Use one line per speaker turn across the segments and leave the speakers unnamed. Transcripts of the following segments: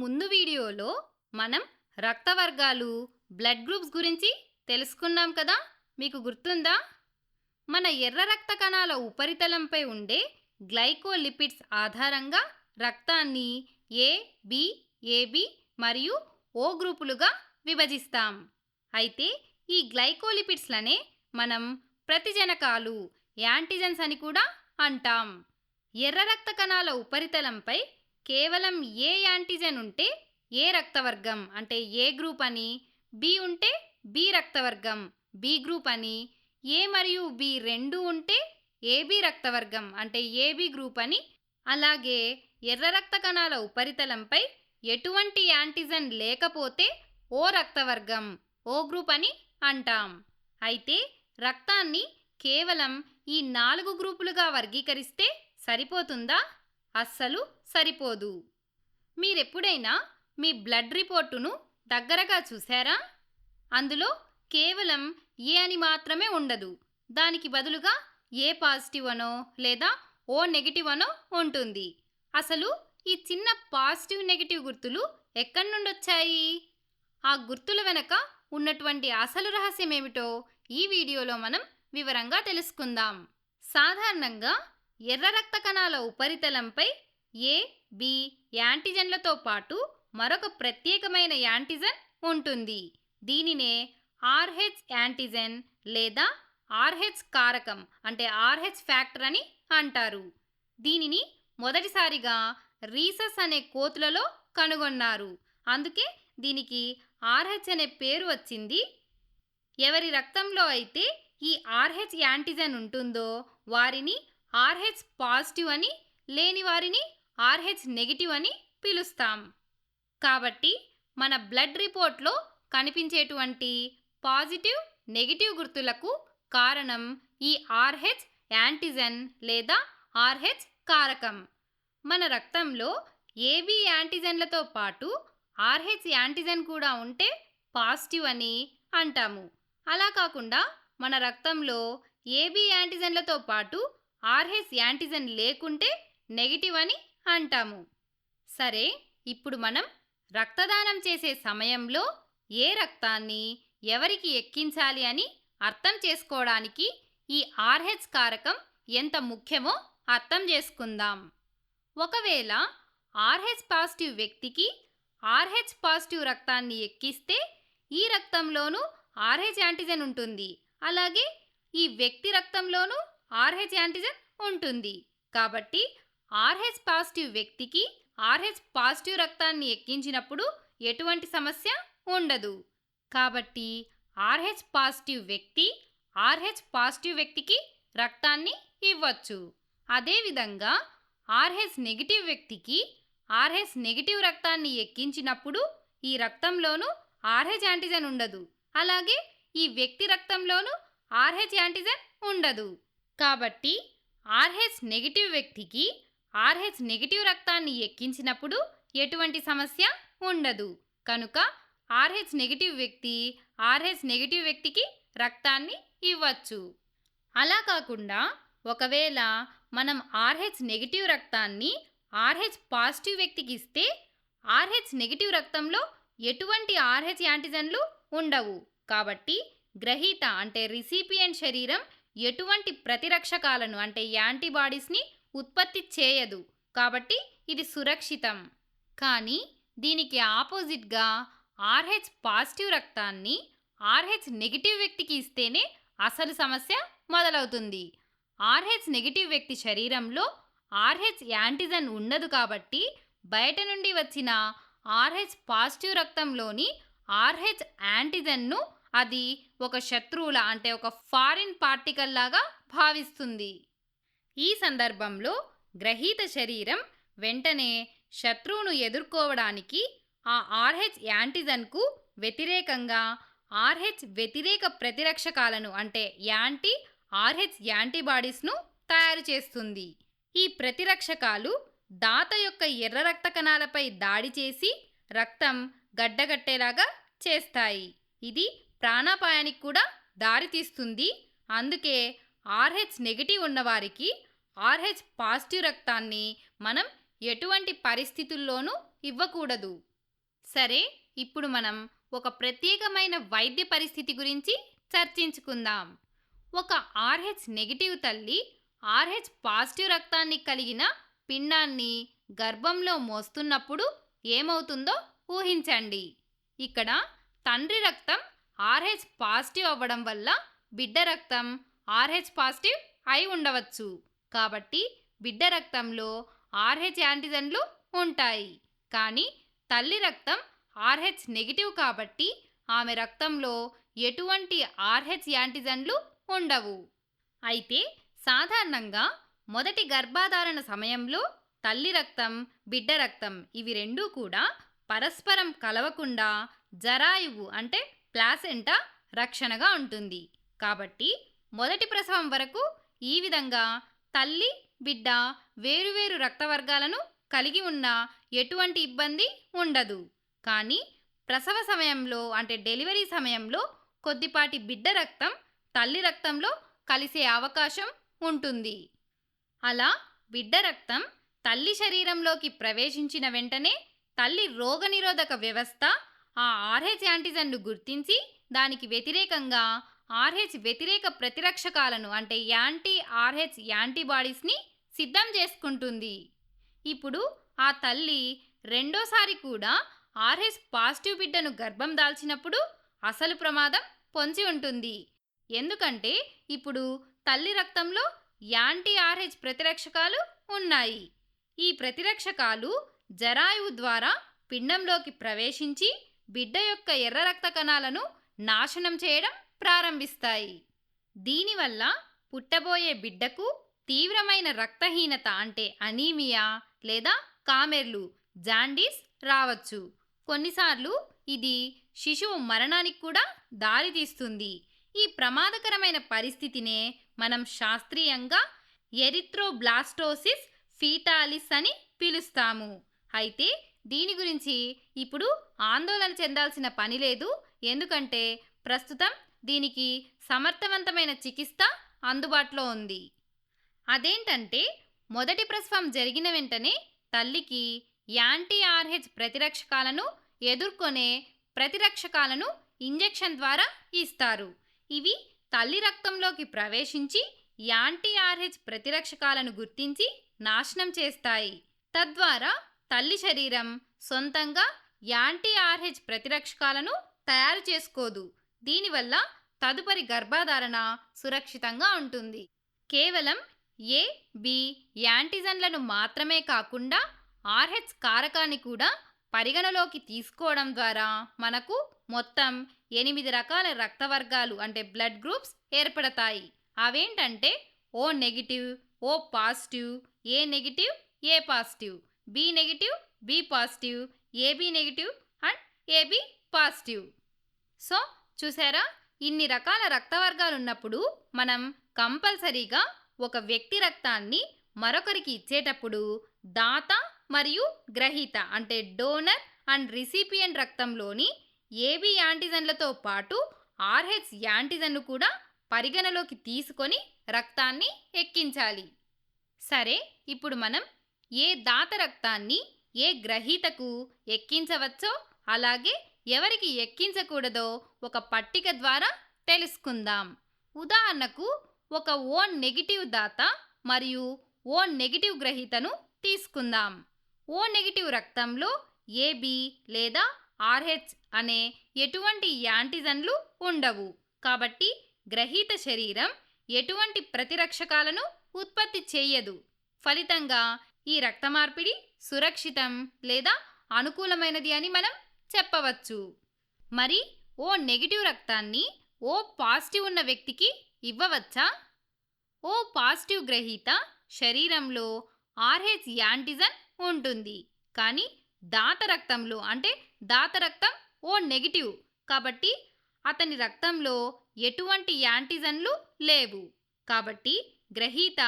ముందు వీడియోలో మనం రక్త వర్గాలు, బ్లడ్ గ్రూప్స్ గురించి తెలుసుకున్నాం కదా. మీకు గుర్తుందా? మన ఎర్ర రక్త కణాల ఉపరితలంపై ఉండే గ్లైకోలిపిడ్స్ ఆధారంగా రక్తాన్ని ఏ, బి, ఏబి మరియు ఓ గ్రూపులుగా విభజిస్తాం. అయితే ఈ గ్లైకోలిపిడ్స్లనే మనం ప్రతిజనకాలు, యాంటీజెన్స్ అని కూడా అంటాం. ఎర్ర రక్త కణాల ఉపరితలంపై కేవలం ఏ యాంటీజెన్ ఉంటే ఏ రక్తవర్గం అంటే ఏ గ్రూప్ అని, బి ఉంటే బి రక్తవర్గం బి గ్రూప్ అని, ఏ మరియు బి రెండు ఉంటే ఏబి రక్తవర్గం అంటే ఏబి గ్రూప్ అని, అలాగే ఎర్ర రక్త కణాల ఉపరితలంపై ఎటువంటి యాంటీజెన్ లేకపోతే ఓ రక్తవర్గం ఓ గ్రూప్ అని అంటాం. అయితే రక్తాన్ని కేవలం ఈ 4 గ్రూపులుగా వర్గీకరిస్తే సరిపోతుందా? అస్సలు సరిపోదు. మీరెప్పుడైనా మీ బ్లడ్ రిపోర్టును దగ్గరగా చూసారా? అందులో కేవలం ఏ అని మాత్రమే ఉండదు. దానికి బదులుగా ఏ పాజిటివ్ అనో లేదా ఓ నెగిటివ్ అనో ఉంటుంది. అసలు ఈ చిన్న పాజిటివ్ నెగిటివ్ గుర్తులు ఎక్కడి నుండి వచ్చాయి? ఆ గుర్తుల వెనక ఉన్నటువంటి అసలు రహస్యం ఏమిటో ఈ వీడియోలో మనం వివరంగా తెలుసుకుందాం. సాధారణంగా ఎర్ర రక్త కణాల ఉపరితలంపై ఏ, బి యాంటీజెన్లతో పాటు మరొక ప్రత్యేకమైన యాంటీజెన్ ఉంటుంది. దీనినే RH యాంటీజెన్ లేదా RH కారకం అంటే RH ఫ్యాక్టర్ అని అంటారు. దీనిని మొదటిసారిగా రీసస్ అనే కోతులలో కనుగొన్నారు. అందుకే దీనికి RH అనే పేరు వచ్చింది. ఎవరి రక్తంలో అయితే ఈ RH యాంటీజెన్ ఉంటుందో వారిని RH పాజిటివ్ అని, లేని వారిని RH నెగిటివ్ అని పిలుస్తాం. కాబట్టి మన బ్లడ్ రిపోర్ట్లో కనిపించేటువంటి పాజిటివ్, నెగిటివ్ గుర్తులకు కారణం ఈ RH యాంటీజెన్ లేదా RH కారకం. మన రక్తంలో ఏబి యాంటీజెన్లతో పాటు RH యాంటీజెన్ కూడా ఉంటే పాజిటివ్ అని అంటాము. అలా కాకుండా మన రక్తంలో ఏబి యాంటీజెన్లతో పాటు RH యాంటీజెన్ లేకుంటే నెగిటివ్ అని అంటాము. సరే, ఇప్పుడు మనం రక్తదానం చేసే సమయంలో ఏ రక్తాన్ని ఎవరికి ఎక్కించాలి అని అర్థం చేసుకోవడానికి ఈ RH కారకం ఎంత ముఖ్యమో అర్థం చేసుకుందాం. ఒకవేళ RH పాజిటివ్ వ్యక్తికి RH పాజిటివ్ రక్తాన్ని ఎక్కిస్తే ఈ రక్తంలోనూ RH యాంటీజెన్ ఉంటుంది. అలాగే ఈ వ్యక్తి రక్తంలోనూ RH యాంటీజెన్ ఉంటుంది. కాబట్టి RH పాజిటివ్ వ్యక్తికి RH పాజిటివ్ రక్తాన్ని ఎక్కించినప్పుడు ఎటువంటి సమస్య ఉండదు. కాబట్టి RH పాజిటివ్ వ్యక్తి RH పాజిటివ్ వ్యక్తికి రక్తాన్ని ఇవ్వచ్చు. అదేవిధంగా RH నెగిటివ్ వ్యక్తికి RH నెగిటివ్ రక్తాన్ని ఎక్కించినప్పుడు ఈ రక్తంలోనూ RH యాంటీజెన్ ఉండదు. అలాగే ఈ వ్యక్తి రక్తంలోనూ RH యాంటీజెన్ ఉండదు. కాబట్టి RH నెగిటివ్ వ్యక్తికి RH నెగిటివ్ రక్తాన్ని ఎక్కించినప్పుడు ఎటువంటి సమస్య ఉండదు. కనుక RH నెగిటివ్ వ్యక్తి RH నెగిటివ్ వ్యక్తికి రక్తాన్ని ఇవ్వచ్చు. అలా కాకుండా ఒకవేళ మనం RH నెగిటివ్ రక్తాన్ని RH పాజిటివ్ వ్యక్తికి ఇస్తే RH నెగిటివ్ రక్తంలో ఎటువంటి RH యాంటీజెన్లు ఉండవు. కాబట్టి గ్రహీత అంటే రిసిపియెంట్ శరీరం ఎటువంటి ప్రతిరక్షకాలను అంటే యాంటీబాడీస్ని ఉత్పత్తి చేయదు. కాబట్టి ఇది సురక్షితం. కానీ దీనికి ఆపోజిట్గా RH పాజిటివ్ రక్తాన్ని RH నెగిటివ్ వ్యక్తికి ఇస్తేనే అసలు సమస్య మొదలవుతుంది. RH నెగిటివ్ వ్యక్తి శరీరంలో RH యాంటీజెన్ ఉండదు. కాబట్టి బయట నుండి వచ్చిన RH పాజిటివ్ రక్తంలోని RH యాంటీజెన్ను అది ఒక శత్రువుల అంటే ఒక ఫారిన్ పార్టికల్ లాగా భావిస్తుంది. ఈ సందర్భంలో గ్రహీత శరీరం వెంటనే శత్రువును ఎదుర్కోవడానికి ఆ RH యాంటీజెన్కు వ్యతిరేకంగా RH వ్యతిరేక ప్రతిరక్షకాలను అంటే యాంటీ RH యాంటీబాడీస్ను తయారు చేస్తుంది. ఈ ప్రతిరక్షకాలు దాత యొక్క ఎర్ర రక్త కణాలపై దాడి చేసి రక్తం గడ్డగట్టేలాగా చేస్తాయి. ఇది ప్రాణాపాయానికి కూడా దారితీస్తుంది. అందుకే RH నెగిటివ్ ఉన్నవారికి RH పాజిటివ్ రక్తాన్ని మనం ఎటువంటి పరిస్థితుల్లోనూ ఇవ్వకూడదు. సరే, ఇప్పుడు మనం ఒక ప్రత్యేకమైన వైద్య పరిస్థితి గురించి చర్చించుకుందాం. ఒక ఆర్హెచ్ నెగిటివ్ తల్లి ఆర్హెచ్ పాజిటివ్ రక్తాన్ని కలిగిన పిండాన్ని గర్భంలో మోస్తున్నప్పుడు ఏమవుతుందో ఊహించండి. ఇక్కడ తండ్రి రక్తం ఆర్హెచ్ పాజిటివ్ అవ్వడం వల్ల బిడ్డ రక్తం ఆర్హెచ్ పాజిటివ్ అయి ఉండవచ్చు. కాబట్టి బిడ్డ రక్తంలో ఆర్హెచ్ యాంటిజెన్లు ఉంటాయి. కానీ తల్లి రక్తం ఆర్హెచ్ నెగిటివ్ కాబట్టి ఆమె రక్తంలో ఎటువంటి ఆర్హెచ్ యాంటిజెన్లు ఉండవు. అయితే సాధారణంగా మొదటి గర్భధారణ సమయంలో తల్లి రక్తం, బిడ్డ రక్తం ఇవి రెండూ కూడా పరస్పరం కలవకుండా జరాయువు అంటే ప్లాసెంటా రక్షణగా ఉంటుంది. కాబట్టి మొదటి ప్రసవం వరకు ఈ విధంగా తల్లి, బిడ్డ వేరువేరు రక్త వర్గాలను కలిగి ఉన్న ఎటువంటి ఇబ్బంది ఉండదు. కానీ ప్రసవ సమయంలో అంటే డెలివరీ సమయంలో కొద్దిపాటి బిడ్డ రక్తం తల్లి రక్తంలో కలిసే అవకాశం ఉంటుంది. అలా బిడ్డ రక్తం తల్లి శరీరంలోకి ప్రవేశించిన వెంటనే తల్లి రోగనిరోధక వ్యవస్థ ఆ ఆర్హెచ్ యాంటిజెన్ను గుర్తించి దానికి వ్యతిరేకంగా ఆర్హెచ్ వ్యతిరేక ప్రతిరక్షకాలను అంటే యాంటీ ఆర్హెచ్ యాంటీబాడీస్ని సిద్ధం చేసుకుంటుంది. ఇప్పుడు ఆ తల్లి రెండోసారి కూడా ఆర్హెచ్ పాజిటివ్ బిడ్డను గర్భం దాల్చినప్పుడు అసలు ప్రమాదం పొంచి ఉంటుంది. ఎందుకంటే ఇప్పుడు తల్లి రక్తంలో యాంటీ ఆర్హెచ్ ప్రతిరక్షకాలు ఉన్నాయి. ఈ ప్రతిరక్షకాలు జరాయువు ద్వారా పిండంలోకి ప్రవేశించి బిడ్డ యొక్క ఎర్ర రక్త కణాలను నాశనం చేయడం ప్రారంభిస్తాయి. దీనివల్ల పుట్టబోయే బిడ్డకు తీవ్రమైన రక్తహీనత అంటే అనీమియా లేదా కామెర్లు జాండీస్ రావచ్చు. కొన్నిసార్లు ఇది శిశువు మరణానికి కూడా దారితీస్తుంది. ఈ ప్రమాదకరమైన పరిస్థితినే మనం శాస్త్రీయంగా ఎరిథ్రోబ్లాస్టోసిస్ ఫీటాలిస్ అని పిలుస్తాము. అయితే దీని గురించి ఇప్పుడు ఆందోళన చెందాల్సిన పని లేదు. ఎందుకంటే ప్రస్తుతం దీనికి సమర్థవంతమైన చికిత్స అందుబాటులో ఉంది. అదేంటంటే మొదటి ప్రసవం జరిగిన వెంటనే తల్లికి యాంటీ ఆర్హెచ్ ప్రతిరక్షకాలను ఎదుర్కొనే ప్రతిరక్షకాలను ఇంజెక్షన్ ద్వారా ఇస్తారు. ఇవి తల్లి రక్తంలోకి ప్రవేశించి యాంటీ ఆర్హెచ్ ప్రతిరక్షకాలను గుర్తించి నాశనం చేస్తాయి. తద్వారా తల్లి శరీరం సొంతంగా యాంటీ ఆర్హెచ్ ప్రతిరక్షకాలను తయారు చేసుకోదు. దీనివల్ల తదుపరి గర్భధారణ సురక్షితంగా ఉంటుంది. కేవలం ఏ, బి యాంటిజెన్లను మాత్రమే కాకుండా ఆర్హెచ్ కారకాన్ని కూడా పరిగణలోకి తీసుకోవడం ద్వారా మనకు మొత్తం 8 రకాల రక్త వర్గాలు అంటే బ్లడ్ గ్రూప్స్ ఏర్పడతాయి. అవేంటంటే O negative, O positive, A negative, A positive, B negative, B positive, AB negative and AB positive. So చూసారా, ఇన్ని రకాల రక్త వర్గాలు ఉన్నప్పుడు మనం కంపల్సరీగా ఒక వ్యక్తి రక్తాన్ని మరొకరికి ఇచ్చేటప్పుడు దాత మరియు గ్రహీత అంటే డోనర్ అండ్ రిసిపియంట్ రక్తంలోని ఏబి యాంటిజెన్లతో పాటు ఆర్హెచ్ యాంటిజెన్ను కూడా పరిగణలోకి తీసుకొని రక్తాన్ని ఎక్కించాలి. సరే, ఇప్పుడు మనం ఏ దాత రక్తాన్ని ఏ గ్రహీతకు ఎక్కించవచ్చో అలాగే ఎవరికి ఎక్కించకూడదో ఒక పట్టిక ద్వారా తెలుసుకుందాం. ఉదాహరణకు ఒక ఓ నెగిటివ్ దాత మరియు ఓ నెగిటివ్ గ్రహీతను తీసుకుందాం. ఓ నెగిటివ్ రక్తంలో ఏబి లేదా ఆర్హెచ్ అనే ఎటువంటి యాంటిజెన్లు ఉండవు. కాబట్టి గ్రహీత శరీరం ఎటువంటి ప్రతిరక్షకాలను ఉత్పత్తి చేయదు. ఫలితంగా ఈ రక్త మార్పిడి సురక్షితం లేదా అనుకూలమైనది అని మనం చెప్పవచ్చు. మరి ఓ నెగిటివ్ రక్తాన్ని ఓ పాజిటివ్ ఉన్న వ్యక్తికి ఇవ్వవచ్చా? ఓ పాజిటివ్ గ్రహీత శరీరంలో ఆర్హెచ్ యాంటిజెన్ ఉంటుంది. కానీ దాత రక్తంలో అంటే దాత రక్తం ఓ నెగిటివ్ కాబట్టి అతని రక్తంలో ఎటువంటి యాంటిజెన్లు లేవు. కాబట్టి గ్రహీత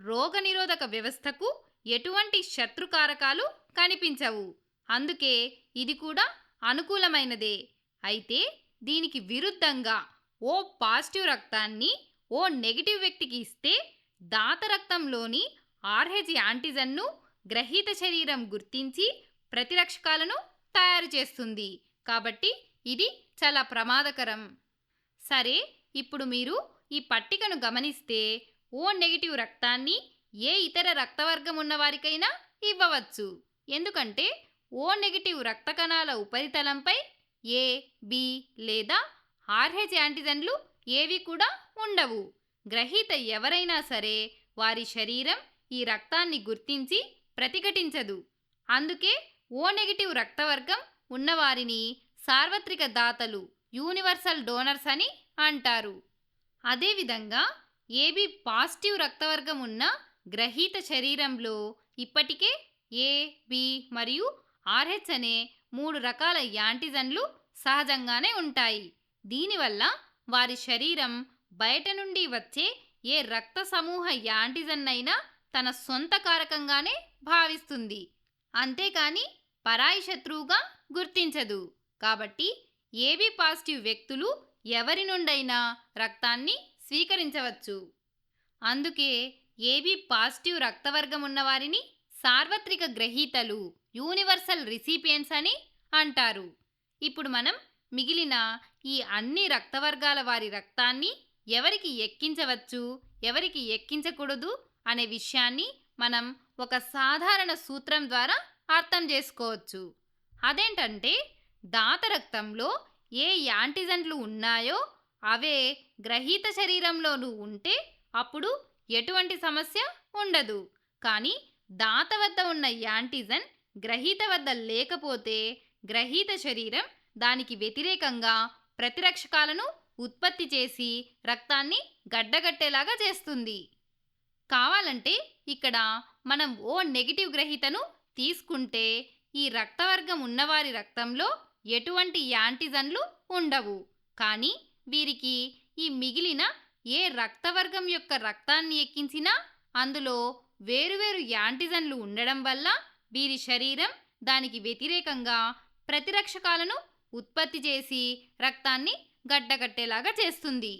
రోగనిరోధక వ్యవస్థకు ఎటువంటి శత్రుకారకాలు కనిపించవు. అందుకే ఇది కూడా అనుకూలమైనదే. అయితే దీనికి విరుద్ధంగా ఓ పాజిటివ్ రక్తాన్ని ఓ నెగిటివ్ వ్యక్తికి ఇస్తే దాత రక్తంలోని ఆర్హెచ్ యాంటిజెన్ను గ్రహీత శరీరం గుర్తించి ప్రతిరక్షకాలను తయారు చేస్తుంది. కాబట్టి ఇది చాలా ప్రమాదకరం. సరే, ఇప్పుడు మీరు ఈ పట్టికను గమనిస్తే ఓ నెగిటివ్ రక్తాన్ని ఏ ఇతర రక్తవర్గం ఉన్నవారికైనా ఇవ్వవచ్చు. ఎందుకంటే ఓ నెగిటివ్ రక్త కణాల ఉపరితలంపై ఏ, బి లేదా ఆర్హెచ్ యాంటిజెన్లు ఏవి కూడా ఉండవు. గ్రహీత ఎవరైనా సరే వారి శరీరం ఈ రక్తాన్ని గుర్తించి ప్రతిఘటించదు. అందుకే ఓ నెగిటివ్ రక్తవర్గం ఉన్నవారిని సార్వత్రిక దాతలు, యూనివర్సల్ డోనర్స్ అని అంటారు. అదేవిధంగా ఏబి పాజిటివ్ రక్తవర్గం ఉన్న గ్రహీత శరీరంలో ఇప్పటికే ఏ, బి మరియు ఆర్హెచ్ అనే 3 రకాల యాంటిజెన్లు సహజంగానే ఉంటాయి. దీనివల్ల వారి శరీరం బయట నుండి వచ్చే ఏ రక్త సమూహ యాంటిజెన్ అయినా తన సొంత కారకంగానే భావిస్తుంది. అంతేకాని పరాయి శత్రువుగా గుర్తించదు. కాబట్టి ఏబి పాజిటివ్ వ్యక్తులు ఎవరి నుండైనా రక్తాన్ని స్వీకరించవచ్చు. అందుకే ఏబి పాజిటివ్ రక్తవర్గం ఉన్నవారిని సార్వత్రిక గ్రహీతలు, యూనివర్సల్ రిసిపియెంట్స్ అని అంటారు. ఇప్పుడు మనం మిగిలిన ఈ అన్ని రక్తవర్గాల వారి రక్తాన్ని ఎవరికి ఎక్కించవచ్చు, ఎవరికి ఎక్కించకూడదు అనే విషయాన్ని మనం ఒక సాధారణ సూత్రం ద్వారా అర్థం చేసుకోవచ్చు. అదేంటంటే, దాత రక్తంలో ఏ యాంటిజెన్లు ఉన్నాయో అవే గ్రహీత శరీరంలోనూ ఉంటే అప్పుడు ఎటువంటి సమస్య ఉండదు. కానీ దాత వద్ద ఉన్న యాంటిజెన్ గ్రహీత వద్ద లేకపోతే గ్రహీత శరీరం దానికి వ్యతిరేకంగా ప్రతిరక్షకాలను ఉత్పత్తి చేసి రక్తాన్ని గడ్డగట్టేలాగా చేస్తుంది. కావాలంటే ఇక్కడ మనం ఓ నెగిటివ్ గ్రహీతను తీసుకుంటే ఈ రక్తవర్గం ఉన్నవారి రక్తంలో ఎటువంటి యాంటిజెన్లు ఉండవు. కానీ వీరికి ఈ మిగిలిన ఏ రక్తవర్గం యొక్క రక్తాన్ని ఎక్కించినా అందులో వేరువేరు యాంటిజెన్లు ఉండడం వల్ల వీరి శరీరం దానికి వ్యతిరేకంగా ప్రతిరక్షకాలను ఉత్పత్తి చేసి రక్తాన్ని గడ్డగట్టేలాగా చేస్తుంది.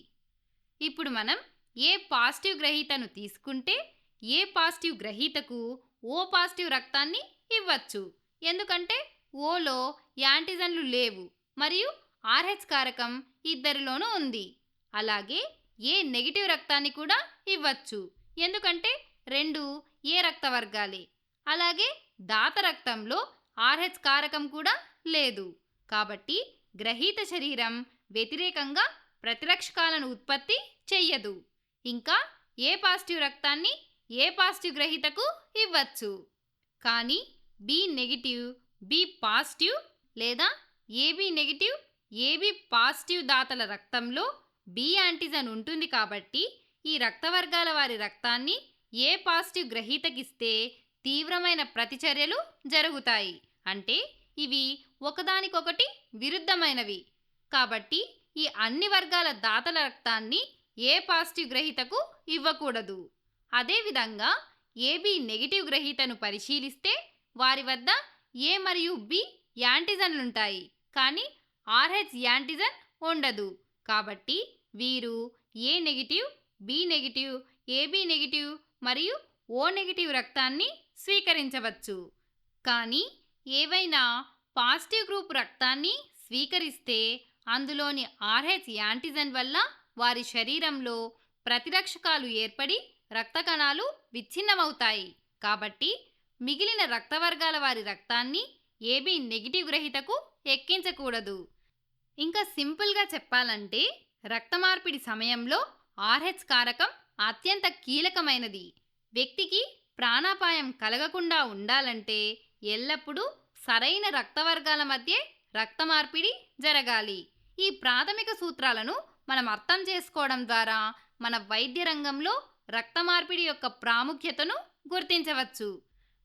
ఇప్పుడు మనం ఏ పాజిటివ్ గ్రహీతను తీసుకుంటే ఏ పాజిటివ్ గ్రహీతకు ఓ పాజిటివ్ రక్తాన్ని ఇవ్వచ్చు. ఎందుకంటే ఓలో యాంటిజెన్లు లేవు మరియు ఆర్హెచ్ కారకం ఇద్దరిలోనూ ఉంది. అలాగే ఏ నెగిటివ్ రక్తాన్ని కూడా ఇవ్వచ్చు. ఎందుకంటే రెండు ఏ రక్త వర్గాలే. అలాగే దాత రక్తంలో ఆర్హెచ్ కారకం కూడా లేదు. కాబట్టి గ్రహీత శరీరం వ్యతిరేకంగా ప్రతిరక్షకాలను ఉత్పత్తి చెయ్యదు. ఇంకా ఏ పాజిటివ్ రక్తాన్ని ఏ పాజిటివ్ గ్రహీతకు ఇవ్వచ్చు. కానీ బి నెగిటివ్, బి పాజిటివ్ లేదా ఏబి నెగిటివ్, ఏబి పాజిటివ్ దాతల రక్తంలో బి యాంటిజెన్ ఉంటుంది. కాబట్టి ఈ రక్తవర్గాల వారి రక్తాన్ని ఏ పాజిటివ్ గ్రహీతకిస్తే తీవ్రమైన ప్రతిచర్యలు జరుగుతాయి. అంటే ఇవి ఒకదానికొకటి విరుద్ధమైనవి. కాబట్టి ఈ అన్ని వర్గాల దాతల రక్తాన్ని ఏ పాజిటివ్ గ్రహీతకు ఇవ్వకూడదు. అదేవిధంగా ఏబి నెగిటివ్ గ్రహీతను పరిశీలిస్తే వారి వద్ద ఏ మరియు బి యాంటిజెన్లుంటాయి. కానీ ఆర్హెచ్ యాంటిజెన్ ఉండదు. కాబట్టి వీరు A negative, B negative, AB negative మరియు ఓ నెగిటివ్ రక్తాన్ని స్వీకరించవచ్చు. కానీ ఏవైనా పాజిటివ్ గ్రూప్ రక్తాన్ని స్వీకరిస్తే అందులోని ఆర్హెచ్ యాంటిజెన్ వల్ల వారి శరీరంలో ప్రతిరక్షకాలు ఏర్పడి రక్త కణాలు విచ్ఛిన్నమవుతాయి. కాబట్టి మిగిలిన రక్తవర్గాల వారి రక్తాన్ని ఏబి నెగిటివ్ గ్రహీతకు ఎక్కించకూడదు. ఇంకా సింపుల్గా చెప్పాలంటే రక్త మార్పిడి సమయంలో ఆర్హెచ్ కారకం అత్యంత కీలకమైనది. వ్యక్తికి ప్రాణాపాయం కలగకుండా ఉండాలంటే ఎల్లప్పుడూ సరైన రక్తవర్గాల మధ్య రక్త మార్పిడి జరగాలి. ఈ ప్రాథమిక సూత్రాలను మనం అర్థం చేసుకోవడం ద్వారా మన వైద్య రంగంలో రక్త మార్పిడి యొక్క ప్రాముఖ్యతను గుర్తించవచ్చు.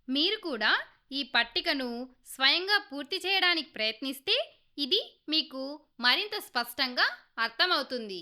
మీరు కూడా ఈ పట్టికను స్వయంగా పూర్తి చేయడానికి ప్రయత్నిస్తే ఇది మీకు మరింత స్పష్టంగా అర్థమవుతుంది.